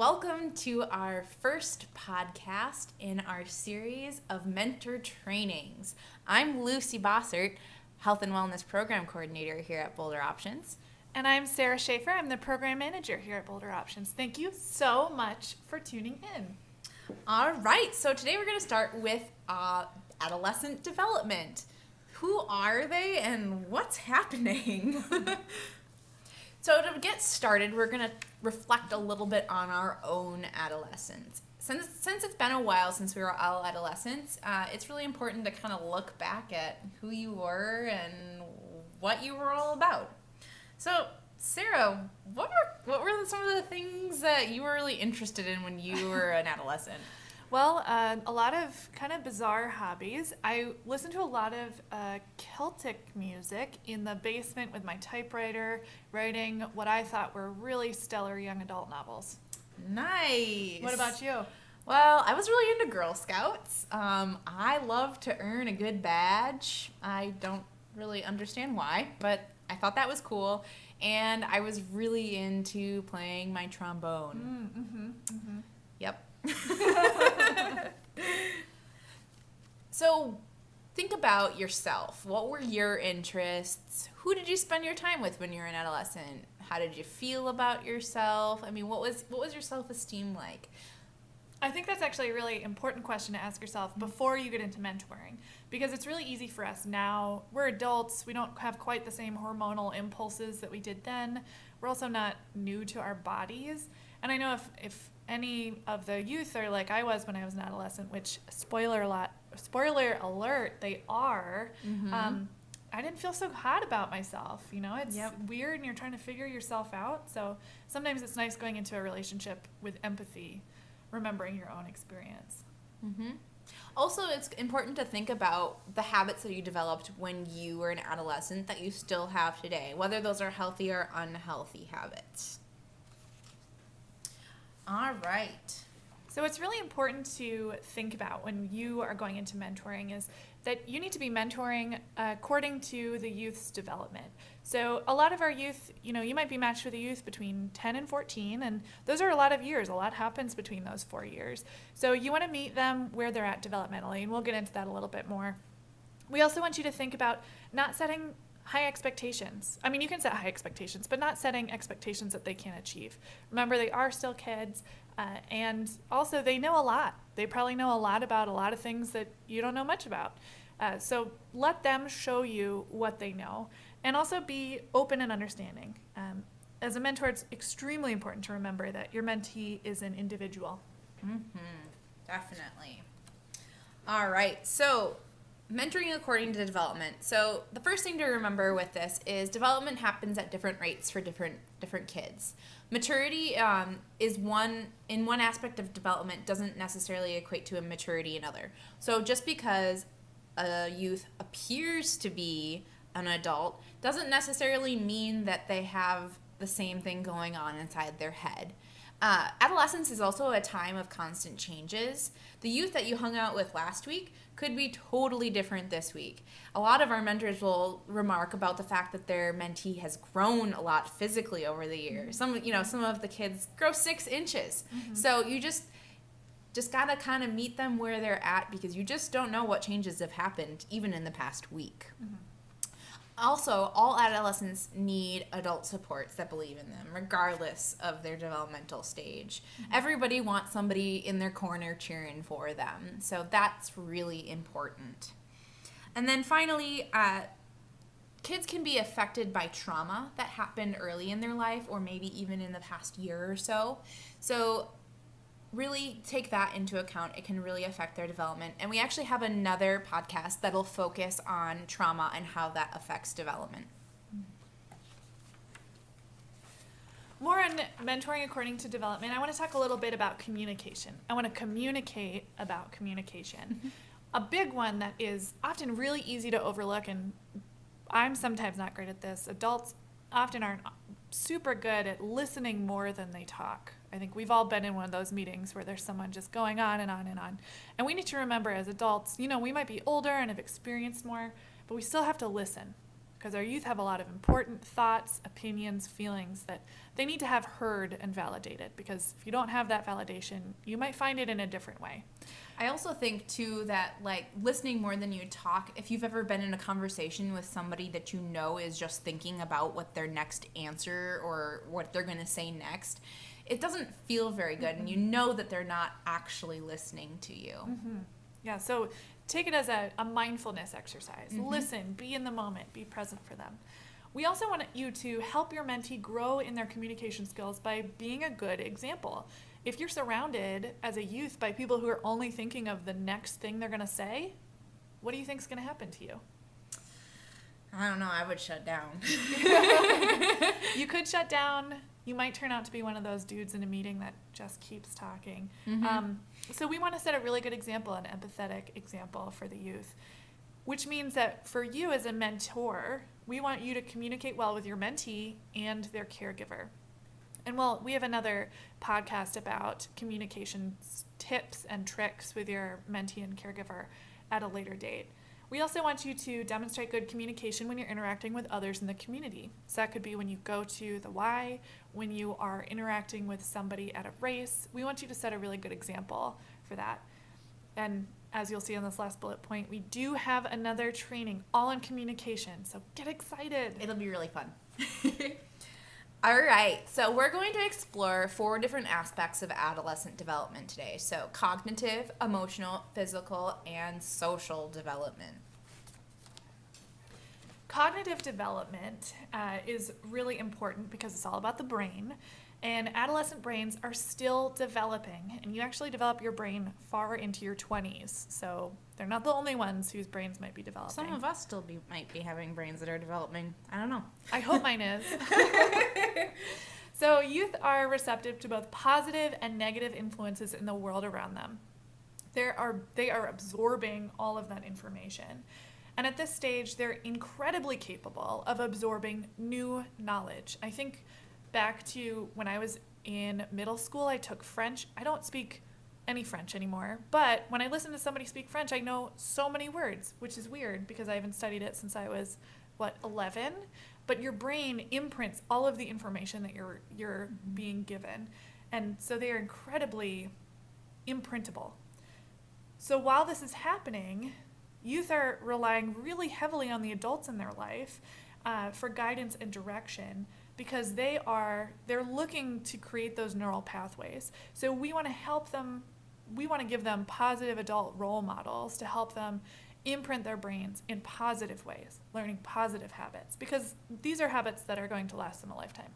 welcome to our first podcast in our series of mentor trainings. I'm Lucy Bossert, Health and Wellness Program Coordinator here at Boulder Options. And I'm Sarah Schaefer. I'm the Program Manager here at Boulder Options. Thank you so much for tuning in. All right, so today we're going to start with adolescent development. Who are they and what's happening? So to get started, we're going to reflect a little bit on our own adolescence. Since it's been a while since we were all adolescents, it's really important to kind of look back at who you were and what you were all about. So, Sarah, what were some of the things that you were really interested in when you were an adolescent? Well, a lot of kind of bizarre hobbies. I listened to a lot of Celtic music in the basement with my typewriter, writing what I thought were really stellar young adult novels. Nice. What about you? Well, I was really into Girl Scouts. I love to earn a good badge. I don't really understand why, but I thought that was cool. And I was really into playing my trombone. Yep. So think about yourself. What were your interests? Who did you spend your time with when you were an adolescent? How did you feel about yourself? I mean, what was your self-esteem like? I think that's actually a really important question to ask yourself before you get into mentoring, because it's really easy for us now. We're adults. We don't have quite the same hormonal impulses that we did then. We're also not new to our bodies. And I know if any of the youth are like I was when I was an adolescent, which spoiler alert, they are. I didn't feel so hot about myself. You know, it's weird and you're trying to figure yourself out. So sometimes it's nice going into a relationship with empathy, remembering your own experience. Also, it's important to think about the habits that you developed when you were an adolescent that you still have today, whether those are healthy or unhealthy habits. All right. So what's really important to think about when you are going into mentoring is that you need to be mentoring according to the youth's development. So a lot of our youth, you might be matched with a youth between 10 and 14, and those are a lot of years. A lot happens between those 4 years. So you want to meet them where they're at developmentally, and we'll get into that a little bit more. We also want you to think about not setting high expectations. I mean, you can set high expectations, but not setting expectations that they can't achieve. Remember, they are still kids, and also they know a lot. They probably know a lot about a lot of things that you don't know much about. So let them show you what they know, and also be open and understanding. As a mentor, it's extremely important to remember that your mentee is an individual. Definitely. All right, so mentoring according to development. So the first thing to remember with this is development happens at different rates for different kids. Maturity is one aspect of development doesn't necessarily equate to a maturity in other. So just because a youth appears to be an adult doesn't necessarily mean that they have the same thing going on inside their head. Adolescence is also a time of constant changes. The youth that you hung out with last week could be totally different this week. A lot of our mentors will remark about the fact that their mentee has grown a lot physically over the years. Some of the kids grow 6 inches. So you just gotta kind of meet them where they're at, because you just don't know what changes have happened even in the past week. Also, all adolescents need adult supports that believe in them, regardless of their developmental stage. Everybody wants somebody in their corner cheering for them, so that's really important. And then finally, kids can be affected by trauma that happened early in their life, or maybe even in the past year or so. So really take that into account. It can really affect their development. And we actually have another podcast that'll focus on trauma and how that affects development. More on mentoring according to development, I want to talk a little bit about communication. I want to communicate about communication. A big one that is often really easy to overlook, and I'm sometimes not great at this. Adults often aren't super good at listening more than they talk. I think we've all been in one of those meetings where there's someone just going on and on and on. And we need to remember as adults, we might be older and have experienced more, but we still have to listen. because our youth have a lot of important thoughts, opinions, feelings that they need to have heard and validated, because if you don't have that validation, you might find it in a different way. I also think too that like listening more than you talk, if you've ever been in a conversation with somebody that you know is just thinking about what their next answer or what they're going to say next, it doesn't feel very good, and you know that they're not actually listening to you. Yeah, so take it as a mindfulness exercise. Listen, be in the moment, be present for them. We also want you to help your mentee grow in their communication skills by being a good example. If you're surrounded as a youth by people who are only thinking of the next thing they're going to say, what do you think is going to happen to you? I don't know. I would shut down. You could shut down. You might turn out to be one of those dudes in a meeting that just keeps talking. So we want to set a really good example, an empathetic example for the youth, which means that for you as a mentor, we want you to communicate well with your mentee and their caregiver. And well, we have another podcast about communication tips and tricks with your mentee and caregiver at a later date. We also want you to demonstrate good communication when you're interacting with others in the community. So that could be when you go to the Y, when you are interacting with somebody at a race. We want you to set a really good example for that. And as you'll see on this last bullet point, we do have another training all in communication. So get excited. It'll be really fun. All right, so we're going to explore 4 different aspects of adolescent development today. So cognitive, emotional, physical, and social development. Cognitive development is really important because it's all about the brain. And adolescent brains are still developing, and you actually develop your brain far into your 20s. So they're not the only ones whose brains might be developing. Some of us still might be having brains that are developing. I don't know. I hope mine is. So youth are receptive to both positive and negative influences in the world around them. They are absorbing all of that information. And at this stage, they're incredibly capable of absorbing new knowledge. I think back to when I was in middle school, I took French. I don't speak any French anymore, but when I listen to somebody speak French, I know so many words, which is weird because I haven't studied it since I was, 11? But your brain imprints all of the information that you're being given. And so they are incredibly imprintable. So while this is happening, youth are relying really heavily on the adults in their life for guidance and direction, because they're looking to create those neural pathways. So we want to help them, we want to give them positive adult role models to help them imprint their brains in positive ways, learning positive habits, because these are habits that are going to last them a lifetime.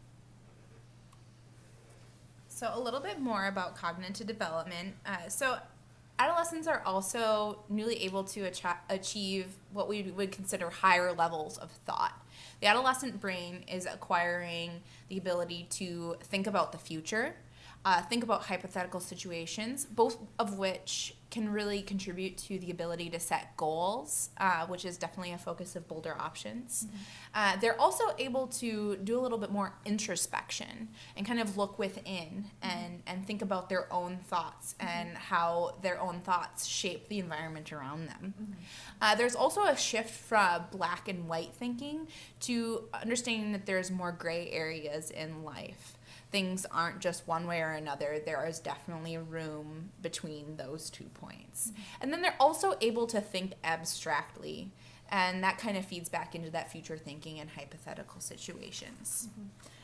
So a little bit more about cognitive development. So adolescents are also newly able to achieve what we would consider higher levels of thought. The adolescent brain is acquiring the ability to think about the future, think about hypothetical situations, both of which can really contribute to the ability to set goals, which is definitely a focus of Bolder Options. They're also able to do a little bit more introspection and kind of look within and think about their own thoughts and how their own thoughts shape the environment around them. There's also a shift from black and white thinking to understanding that there's more gray areas in life. Things aren't just one way or another. There is definitely room between those 2 points. And then they're also able to think abstractly, and that kind of feeds back into that future thinking and hypothetical situations.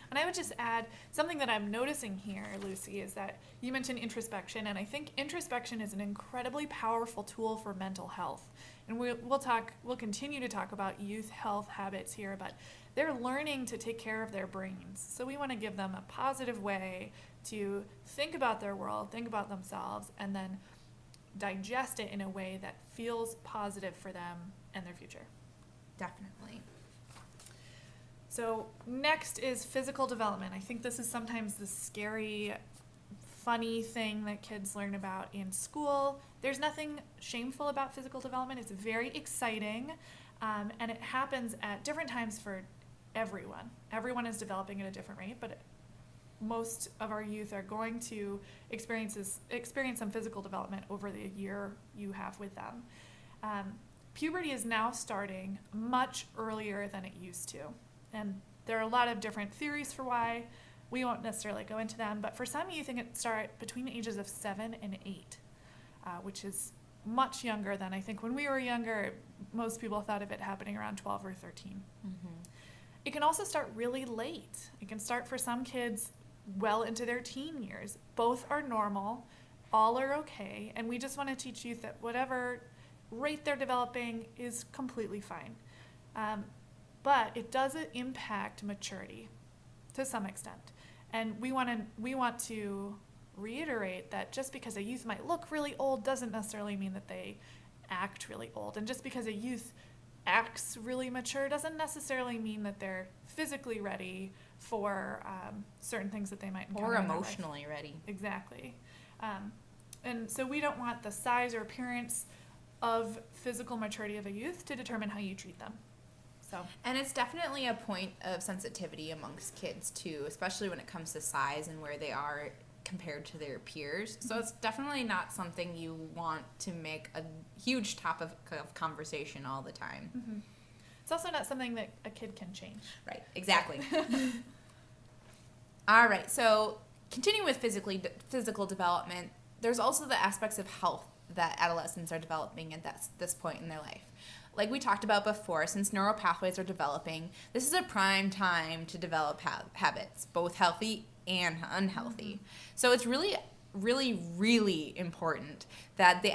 And I would just add something that I'm noticing here, Lucy, is that you mentioned introspection, and I think introspection is an incredibly powerful tool for mental health. And we'll continue to talk about youth health habits here, but they're learning to take care of their brains. So we want to give them a positive way to think about their world, think about themselves, and then digest it in a way that feels positive for them and their future. Definitely. So next is physical development. I think this is sometimes the scary, funny thing that kids learn about in school. There's nothing shameful about physical development. It's very exciting, and it happens at different times for everyone. Everyone is developing at a different rate, but most of our youth are going to experience some physical development over the year you have with them. puberty is now starting much earlier than it used to. And there are a lot of different theories for why. We won't necessarily go into them, but for some youth it can start between the ages of 7 and 8, which is much younger than I think when we were younger, most people thought of it happening around 12 or 13. Mm-hmm. It can also start really late. It can start for some kids well into their teen years. Both are normal, all are okay, and we just want to teach youth that whatever rate they're developing is completely fine. But it does impact maturity to some extent. And we want to reiterate that just because a youth might look really old doesn't necessarily mean that they act really old. And just because a youth acts really mature doesn't necessarily mean that they're physically ready for certain things that they might encounter. Or emotionally ready. Exactly. And so we don't want the size or appearance of physical maturity of a youth to determine how you treat them. So. And it's definitely a point of sensitivity amongst kids too, especially when it comes to size and where they are compared to their peers. So it's definitely not something you want to make a huge topic of conversation all the time. Mm-hmm. It's also not something that a kid can change. Right, exactly. All right, so continuing with physical development, there's also the aspects of health that adolescents are developing at this point in their life. Like we talked about before, since neural pathways are developing, this is a prime time to develop habits, both healthy and unhealthy. Mm-hmm. So it's really, really, really important that the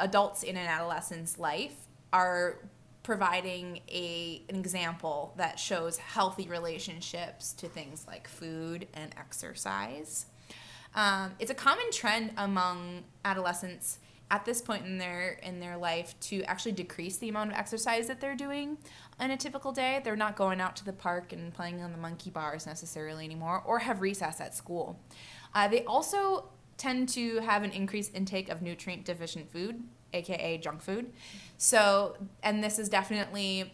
adults in an adolescent's life are providing an example that shows healthy relationships to things like food and exercise. It's a common trend among adolescents at this point in their life to actually decrease the amount of exercise that they're doing on a typical day. They're not going out to the park and playing on the monkey bars necessarily anymore, or have recess at school. They also tend to have an increased intake of nutrient deficient food, aka junk food. So, and this is definitely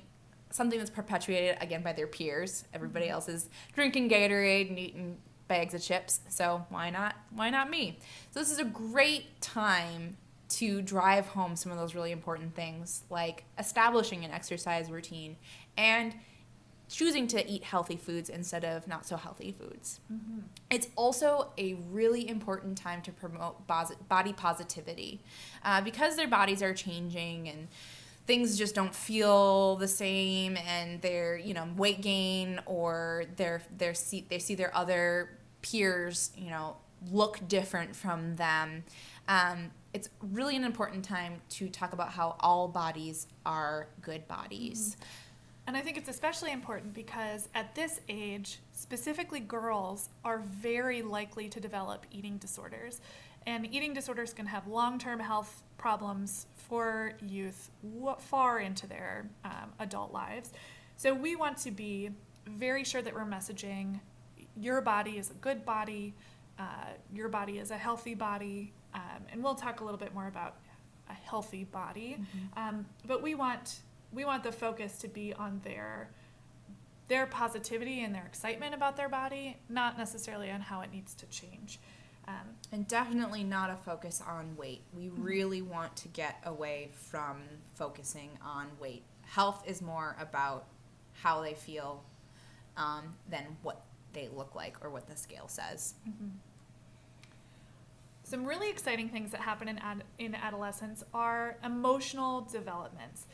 something that's perpetuated again by their peers. Everybody else is drinking Gatorade and eating bags of chips, so why not me? So this is a great time to drive home some of those really important things, like establishing an exercise routine and choosing to eat healthy foods instead of not so healthy foods. Mm-hmm. It's also a really important time to promote body positivity because their bodies are changing and things just don't feel the same, and their weight gain, or they see their other peers look different from them. It's really an important time to talk about how all bodies are good bodies. Mm-hmm. And I think it's especially important because at this age, specifically girls are very likely to develop eating disorders. And eating disorders can have long-term health problems for youth far into their adult lives. So we want to be very sure that we're messaging your body is a good body, your body is a healthy body, and we'll talk a little bit more about a healthy body. Mm-hmm. But we want the focus to be on their positivity and their excitement about their body, not necessarily on how it needs to change. And definitely not a focus on weight. We really want to get away from focusing on weight. Health is more about how they feel than what they look like or what the scale says. Mm-hmm. Some really exciting things that happen in adolescence are emotional developments.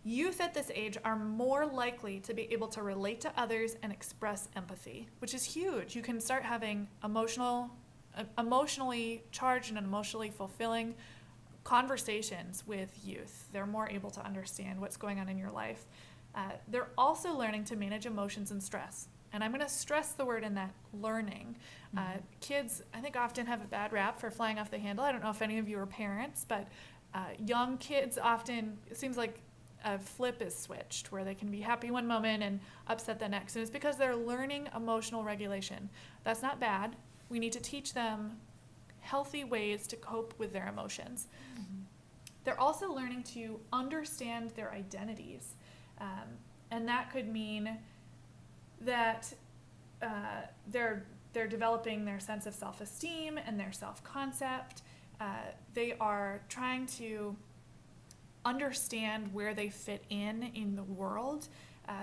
Youth at this age are more likely to be able to relate to others and express empathy, which is huge. You can start having emotionally charged and emotionally fulfilling conversations with youth. They're more able to understand what's going on in your life. They're also learning to manage emotions and stress. And I'm going to stress the word in that, learning. Kids, I think, often have a bad rap for flying off the handle. I don't know if any of you are parents, but young kids often, it seems like a flip is switched where they can be happy one moment and upset the next. And it's because they're learning emotional regulation. That's not bad. We need to teach them healthy ways to cope with their emotions. Mm-hmm. They're also learning to understand their identities. And that could mean that they're developing their sense of self-esteem and their self-concept. They are trying to understand where they fit in the world.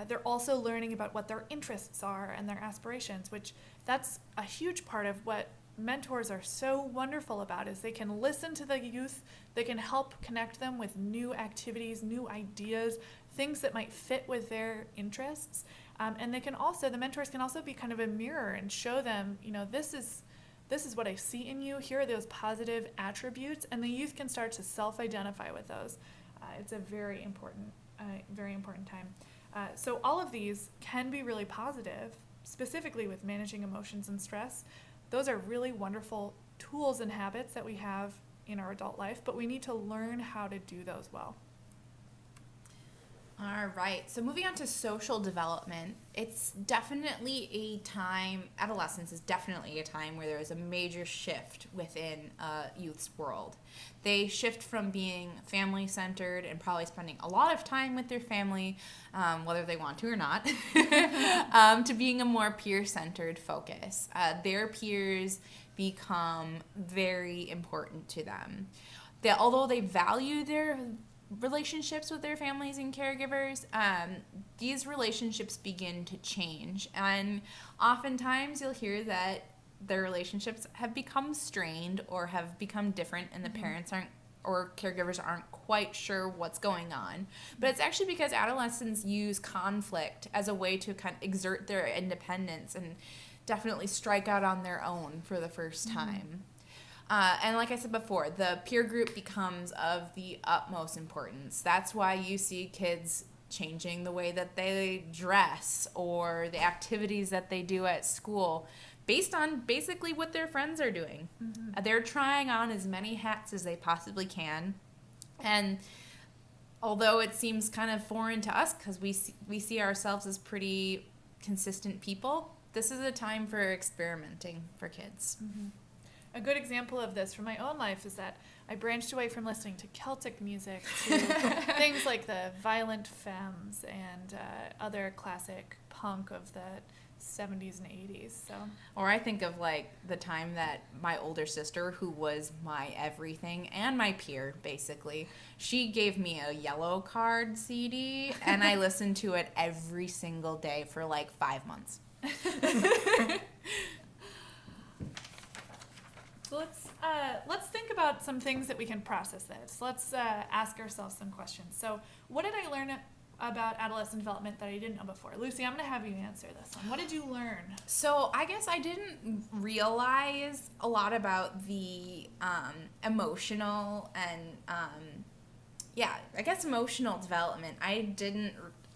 They're also learning about what their interests are and their aspirations, which that's a huge part of what mentors are so wonderful about, is they can listen to the youth, they can help connect them with new activities, new ideas, things that might fit with their interests. And the mentors can also be kind of a mirror and show them, this is what I see in you. Here are those positive attributes, and the youth can start to self-identify with those. It's a very important time. So all of these can be really positive, specifically with managing emotions and stress. Those are really wonderful tools and habits that we have in our adult life, but we need to learn how to do those well. All right. So moving on to social development, it's definitely a time, adolescence is definitely a time where there is a major shift within a youth's world. They shift from being family-centered and probably spending a lot of time with their family, whether they want to or not, to being a more peer-centered focus. Their peers become very important to them. Although they value their relationships with their families and caregivers, these relationships begin to change, and oftentimes you'll hear that their relationships have become strained or have become different, and the parents or caregivers aren't quite sure what's going on. But it's actually because adolescents use conflict as a way to kind of exert their independence and definitely strike out on their own for the first time. And like I said before, the peer group becomes of the utmost importance. That's why you see kids changing the way that they dress or the activities that they do at school based on basically what their friends are doing. They're trying on as many hats as they possibly can. And although it seems kind of foreign to us because we see ourselves as pretty consistent people, this is a time for experimenting for kids. A good example of this from my own life is that I branched away from listening to Celtic music to things like the Violent Femmes and other classic punk of the 70s and 80s. So. Or I think of like the time that my older sister, who was my everything and my peer basically, she gave me a Yellow Card CD and I listened to it every single day for like 5 months. So let's think about some things that we can process this. Let's ask ourselves some questions. So what did I learn about adolescent development that I didn't know before? Lucy, I'm going to have you answer this one. What did you learn? So I guess I didn't realize a lot about the emotional and, emotional development.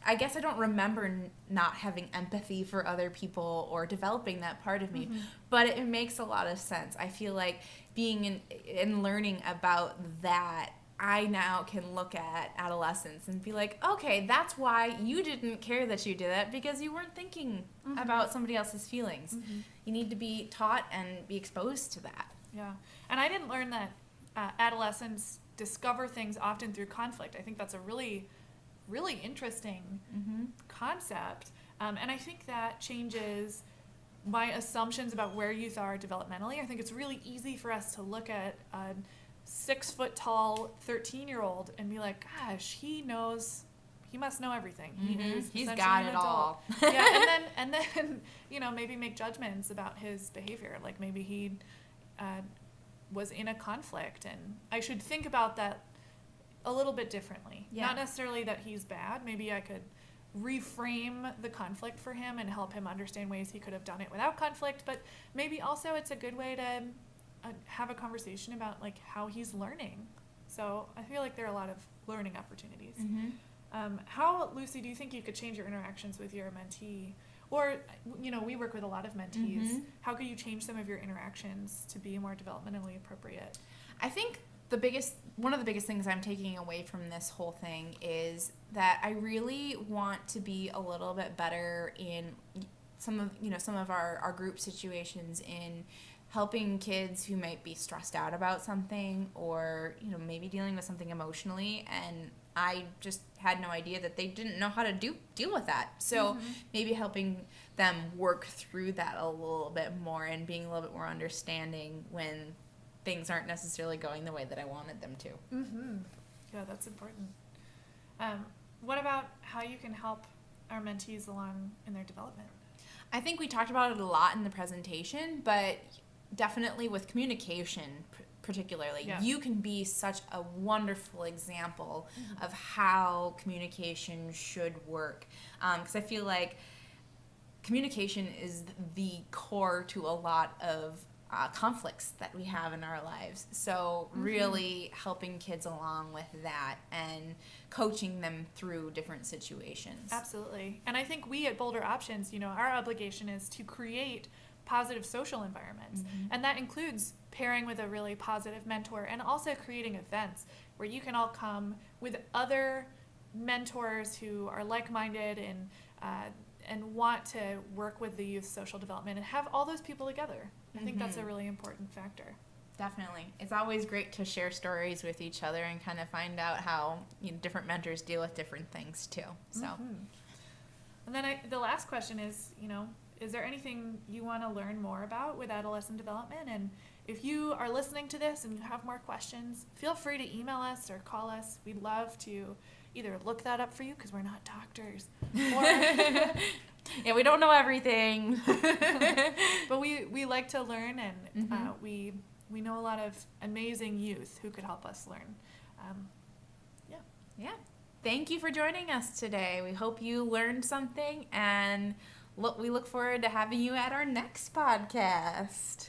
I guess I don't remember not having empathy for other people or developing that part of me, but it makes a lot of sense. I feel like being in learning about that, I now can look at adolescence and be like, okay, that's why you didn't care that you did that, because you weren't thinking about somebody else's feelings. You need to be taught and be exposed to that. Yeah, and I didn't learn that adolescents discover things often through conflict. I think that's a really interesting concept. And I think that changes my assumptions about where youth are developmentally. I think it's really easy for us to look at a 6-foot-tall 13-year-old and be like, gosh, he must know everything. He's got it all. Yeah, and then maybe make judgments about his behavior. Like maybe he was in a conflict, and I should think about that a little bit differently. Yeah. Not necessarily that he's bad. Maybe I could reframe the conflict for him and help him understand ways he could have done it without conflict. But maybe also it's a good way to have a conversation about like how he's learning. So I feel like there are a lot of learning opportunities. How, Lucy, do you think you could change your interactions with your mentee? Or, we work with a lot of mentees. How could you change some of your interactions to be more developmentally appropriate? I think one of the biggest things I'm taking away from this whole thing is that I really want to be a little bit better in some of our group situations in helping kids who might be stressed out about something or, maybe dealing with something emotionally, and I just had no idea that they didn't know how to deal with that. So maybe helping them work through that a little bit more and being a little bit more understanding when things aren't necessarily going the way that I wanted them to. Yeah, that's important. What about how you can help our mentees along in their development? I think we talked about it a lot in the presentation, but definitely with communication particularly, Yeah. you can be such a wonderful example of how communication should work. Because I feel like communication is the core to a lot of conflicts that we have in our lives. So really helping kids along with that and coaching them through different situations. Absolutely. And I think we at Boulder Options, our obligation is to create positive social environments. And that includes pairing with a really positive mentor and also creating events where you can all come with other mentors who are like-minded and want to work with the youth social development and have all those people together. I think that's a really important factor. Definitely. It's always great to share stories with each other and kind of find out how different mentors deal with different things too. So, And then the last question is, is there anything you want to learn more about with adolescent development? And if you are listening to this and you have more questions, feel free to email us or call us. We'd love to either look that up for you because we're not doctors, or yeah, we don't know everything. but we like to learn, and we know a lot of amazing youth who could help us learn. Yeah. Thank you for joining us today. We hope you learned something, and we look forward to having you at our next podcast.